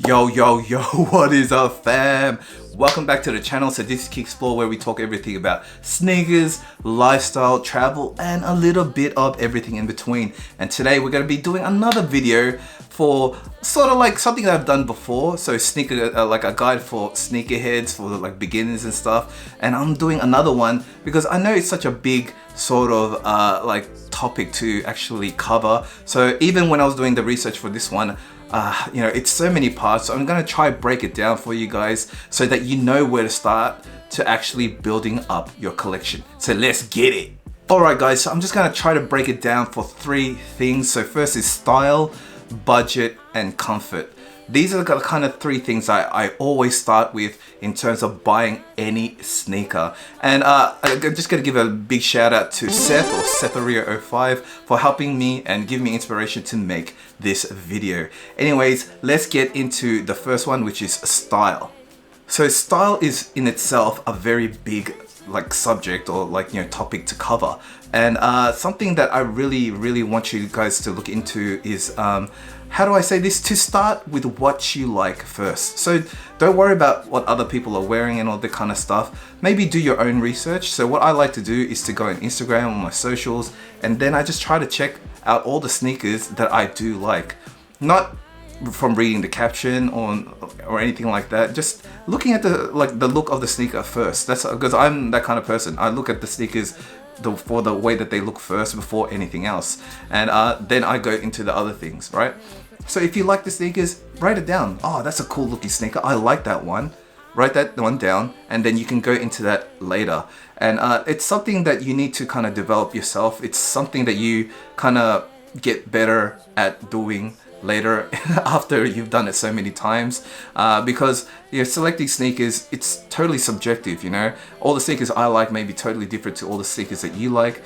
Yo, what is up, fam? Welcome back to the channel. So this is KIXPLORE, where we talk everything about sneakers, lifestyle, travel, and a little bit of everything in between. And today we're going to be doing another video for sort of like something that I've done before. So like a guide for sneakerheads, for like beginners and stuff. And I'm doing another one because I know it's such a big sort of like topic to actually cover. So even when I was doing the research for this one, you know, it's so many parts, so I'm gonna try to break it down for you guys so that you know where to start to actually building up your collection. So let's get it. Alright guys, so I'm just gonna try to break it down for three things. So first is style, budget, and comfort. These are the kind of three things I always start with in terms of buying any sneaker. And I'm just gonna give a big shout out to Seth, or Setharia05, for helping me and giving me inspiration to make this video. Anyways, let's get into the first one, which is style. So style is in itself a very big like subject, or like, you know, topic to cover. And something that I really want you guys to look into is how do I say this? To start with what you like first. So don't worry about what other people are wearing and all that kind of stuff. Maybe do your own research. So what I like to do is to go on Instagram, on my socials, and then I just try to check out all the sneakers that I do like. Not from reading the caption or anything like that, just looking at the look of the sneaker first. That's because I'm that kind of person. I look at the sneakers for the way that they look first before anything else, and then I go into the other things, right? So if you like the sneakers, write it down. Oh, that's a cool looking sneaker, I like that one. Write that one down, and then you can go into that later. And it's something that you need to kind of develop yourself. It's something that you kind of get better at doing later after you've done it so many times, because you know, selecting sneakers, it's totally subjective. You know, all the sneakers I like may be totally different to all the sneakers that you like.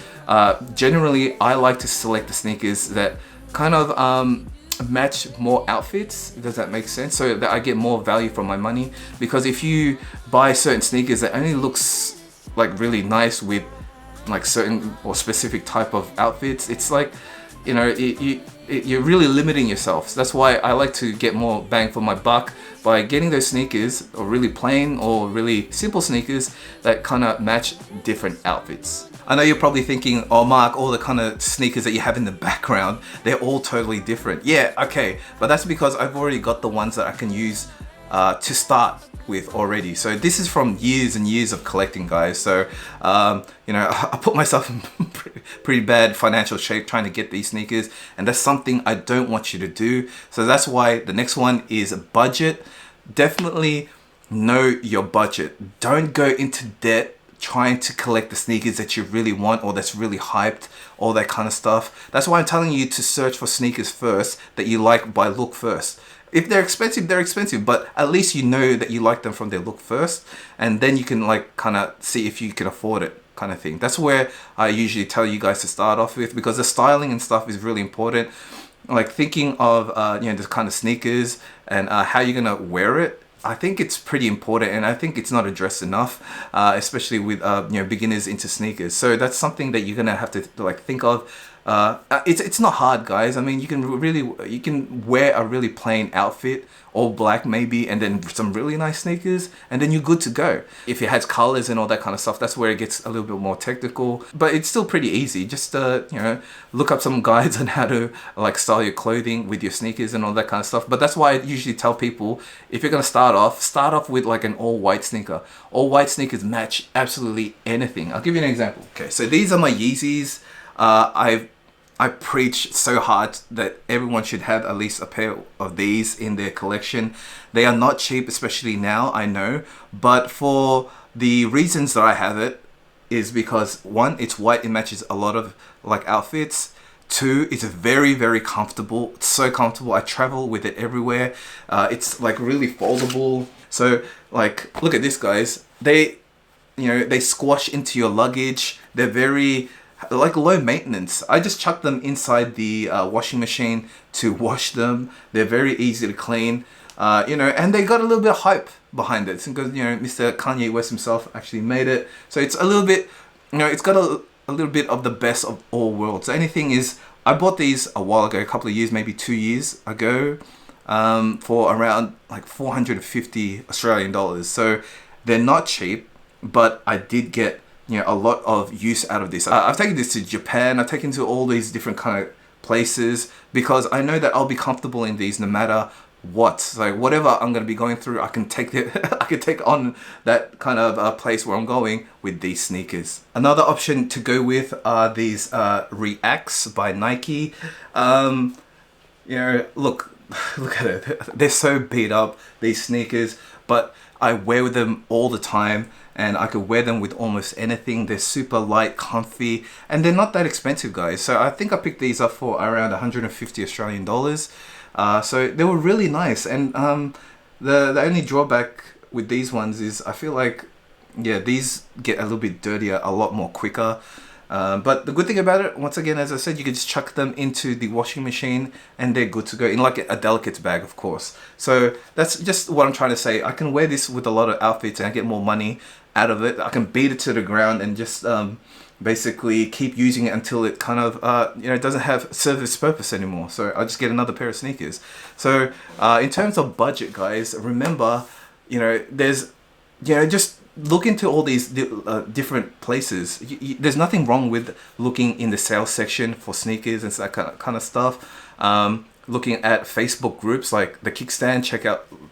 Generally, I like to select the sneakers that kind of match more outfits. Does that make sense? So that I get more value for my money. Because if you buy certain sneakers that only looks like really nice with like certain or specific type of outfits, it's like, you know, you're really limiting yourself. So that's why I like to get more bang for my buck by getting those sneakers, or really plain or really simple sneakers that kind of match different outfits. I know you're probably thinking, oh Mark, all the kind of sneakers that you have in the background, they're all totally different. Yeah, okay, but that's because I've already got the ones that I can use to start with already. So this is from years and years of collecting, guys. So you know, I put myself in pretty bad financial shape trying to get these sneakers, and that's something I don't want you to do. So that's why the next one is budget. Definitely know your budget. Don't go into debt trying to collect the sneakers that you really want, or that's really hyped, all that kind of stuff. That's why I'm telling you to search for sneakers first that you like by look first. If they're expensive, but at least you know that you like them from their look first, and then you can like kind of see if you can afford it, kind of thing. That's where I usually tell you guys to start off with, because the styling and stuff is really important. Like thinking of you know, the kind of sneakers and how you're gonna wear it. I think it's pretty important, and I think it's not addressed enough, especially with you know, beginners into sneakers. So that's something that you're gonna have to like think of. It's not hard, guys. I mean, you can wear a really plain outfit, all black maybe, and then some really nice sneakers, and then you're good to go. If it has colors and all that kind of stuff, that's where it gets a little bit more technical, but it's still pretty easy. Just you know, look up some guides on how to like style your clothing with your sneakers and all that kind of stuff. But that's why I usually tell people, if you're gonna start off with like an all white sneaker. All white sneakers match absolutely anything. I'll give you an example. Okay, so these are my Yeezys. I preach so hard that everyone should have at least a pair of these in their collection. They are not cheap, especially now, I know, but for the reasons that I have it is because, one, it's white, it matches a lot of like outfits. Two, it's very comfortable. It's so comfortable. I travel with it everywhere. It's like really foldable. So like, look at this, guys. They, you know, they squash into your luggage. They're very like low maintenance. I just chuck them inside the washing machine to wash them. They're very easy to clean, you know, and they got a little bit of hype behind it because, you know, Mr. Kanye West himself actually made it. So it's a little bit, you know, it's got a little bit of the best of all worlds. The only thing is, I bought these a while ago, a couple of years, maybe 2 years ago. for around like 450 Australian dollars. So they're not cheap, but I did get, you know, a lot of use out of this. I've taken this to Japan. I've taken to all these different kind of places because I know that I'll be comfortable in these no matter what. So whatever I'm going to be going through, I can take it. I can take on that kind of place where I'm going with these sneakers. Another option to go with are these Reacts by Nike. You know, look at it. They're so beat up, these sneakers, but I wear them all the time and I could wear them with almost anything. They're super light, comfy, and they're not that expensive, guys. So I think I picked these up for around 150 Australian dollars. So they were really nice. And the only drawback with these ones is I feel like, yeah, these get a little bit dirtier a lot more quicker. But the good thing about it, once again, as I said, you can just chuck them into the washing machine and they're good to go in like a delicate bag, of course. So that's just what I'm trying to say. I can wear this with a lot of outfits and I get more money out of it. I can beat it to the ground and just basically keep using it until it kind of you know, doesn't serve its purpose anymore. So I'll just get another pair of sneakers. So in terms of budget, guys, remember, you know, there's, you know, just look into all these different places. There's nothing wrong with looking in the sales section for sneakers and that kind of stuff. Looking at Facebook groups like the Kickstand,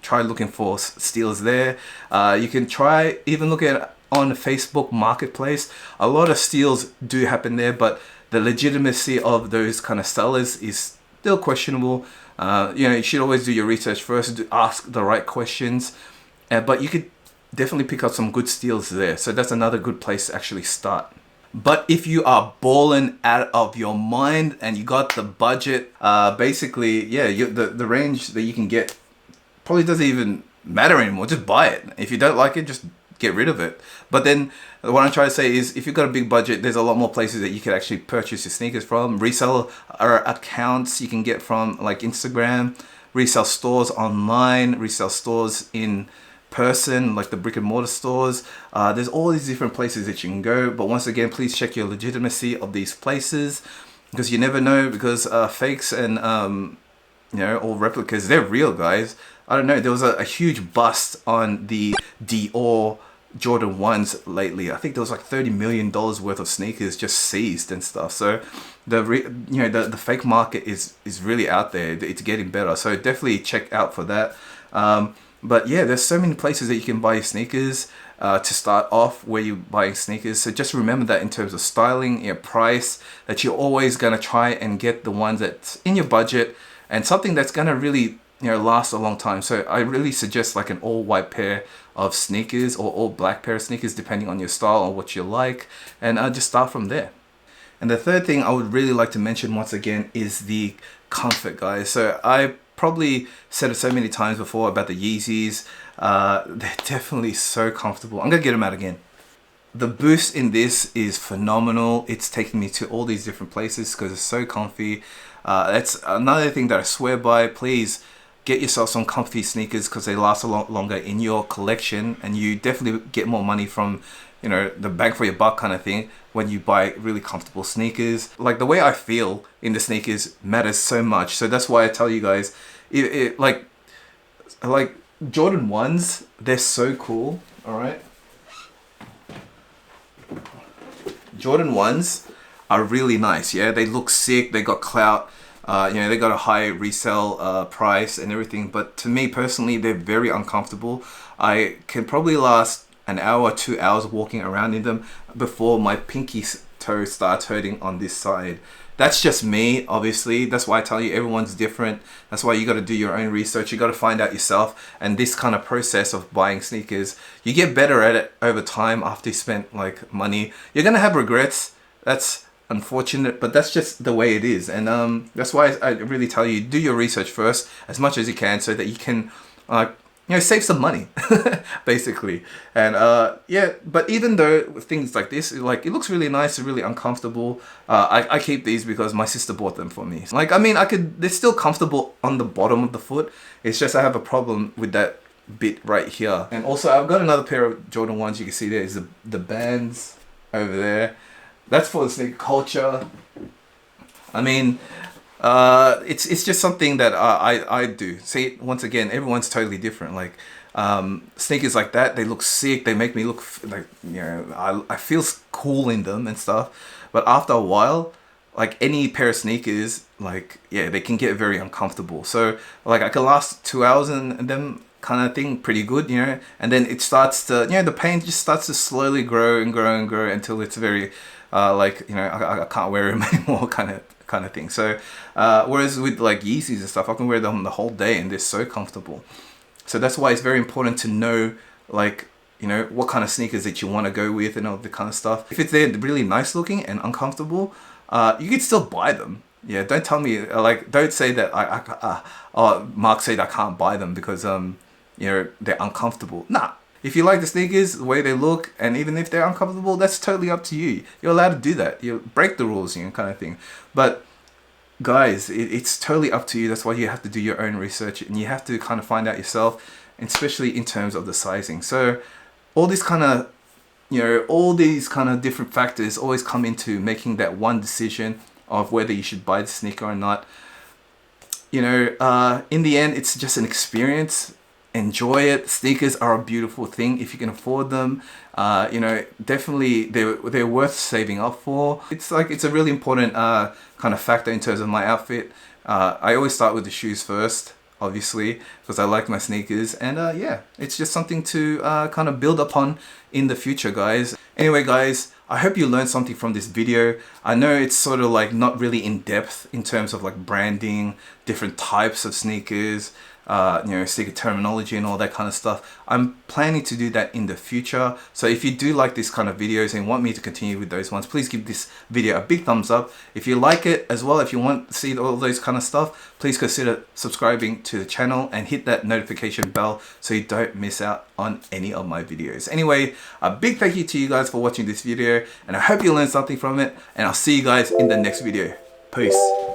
try looking for steals there. You can try even looking at on Facebook Marketplace. A lot of steals do happen there, but the legitimacy of those kind of sellers is still questionable. You know, you should always do your research first, ask the right questions, but you could definitely pick up some good steals there. So that's another good place to actually start. But if you are balling out of your mind and you got the budget, basically, yeah, the range that you can get probably doesn't even matter anymore. Just buy it. If you don't like it, just get rid of it. But then what I'm trying to say is, if you've got a big budget, there's a lot more places that you can actually purchase your sneakers from. Reseller accounts you can get from, like Instagram, resale stores online, resale stores in person, like the brick and mortar stores. There's all these different places that you can go, but once again, please check your legitimacy of these places, because you never know, because fakes and you know, or replicas, they're real, guys. I don't know, there was a huge bust on the Dior Jordan 1s lately. I think there was like $30 million worth of sneakers just seized and stuff. So the fake market is really out there. It's getting better, so definitely check out for that. But yeah, there's so many places that you can buy your sneakers to start off where you're buying sneakers. So just remember that in terms of styling, your price, that you're always going to try and get the ones that's in your budget and something that's going to really, you know, last a long time. So I really suggest like an all white pair of sneakers or all black pair of sneakers, depending on your style or what you like, and just start from there. And the third thing I would really like to mention once again is the comfort, guys. So I probably said it so many times before about the Yeezys. They're definitely so comfortable. I'm gonna get them out again. The boost in this is phenomenal. It's taking me to all these different places because it's so comfy. That's another thing that I swear by. Please get yourself some comfy sneakers because they last a lot longer in your collection, and you definitely get more money from, you know, the bang for your buck kind of thing when you buy really comfortable sneakers. Like the way I feel in the sneakers matters so much. So that's why I tell you guys, like Jordan 1s, they're so cool. All right, Jordan 1s are really nice. Yeah, they look sick. They got clout. You know, they got a high resale price and everything. But to me personally, they're very uncomfortable. I can probably last an hour, 2 hours walking around in them before my pinky toe starts hurting on this side. That's just me, obviously. That's why I tell you, everyone's different. That's why you got to do your own research. You got to find out yourself. And this kind of process of buying sneakers, you get better at it over time after you spent like money. You're going to have regrets. That's unfortunate, but that's just the way it is. And that's why I really tell you, do your research first as much as you can so that you can you know, save some money basically. And yeah, but even though things like this, like it looks really nice and really uncomfortable, I keep these because my sister bought them for me. Like, I mean, they're still comfortable on the bottom of the foot. It's just I have a problem with that bit right here. And also I've got another pair of Jordan 1s. You can see there is the bands over there. That's for the sneaker culture. I mean, It's just something that I do. See, once again, everyone's totally different. Like sneakers like that, they look sick. They make me look like, you know, I feel cool in them and stuff. But after a while, like any pair of sneakers, like, yeah, they can get very uncomfortable. So like I can last 2 hours in them kind of thing pretty good, you know, and then it starts to, you know, the pain just starts to slowly grow and grow and grow until it's very like, you know, I can't wear them anymore kind of thing. So whereas with like Yeezys and stuff, I can wear them the whole day and they're so comfortable. So that's why it's very important to know, like, you know, what kind of sneakers that you want to go with and all the kind of stuff. If they're really nice looking and uncomfortable, you can still buy them. Yeah, don't tell me, like, don't say that Mark said I can't buy them because you know, they're uncomfortable. Nah, if you like the sneakers, the way they look, and even if they're uncomfortable, that's totally up to you. You're allowed to do that. You break the rules, you know, kind of thing. But guys, it's totally up to you. That's why you have to do your own research and you have to kind of find out yourself, especially in terms of the sizing. So all this kind of, you know, all these kind of different factors always come into making that one decision of whether you should buy the sneaker or not. You know, in the end, it's just an experience. Enjoy it. Sneakers are a beautiful thing if you can afford them. You know, definitely they're worth saving up for. It's like, it's a really important kind of factor in terms of my outfit. I always start with the shoes first, obviously, because I like my sneakers, and yeah, it's just something to kind of build upon in the future, guys. Anyway, guys, I hope you learned something from this video. I know it's sort of like not really in depth in terms of like branding, different types of sneakers, you know, sneaker terminology and all that kind of stuff. I'm planning to do that in the future. So if you do like this kind of videos and want me to continue with those ones, please give this video a big thumbs up. If you like it as well, if you want to see all those kind of stuff, please consider subscribing to the channel and hit that notification bell so you don't miss out on any of my videos. Anyway, a big thank you to you guys for watching this video, and I hope you learned something from it, and I'll see you guys in the next video. Peace.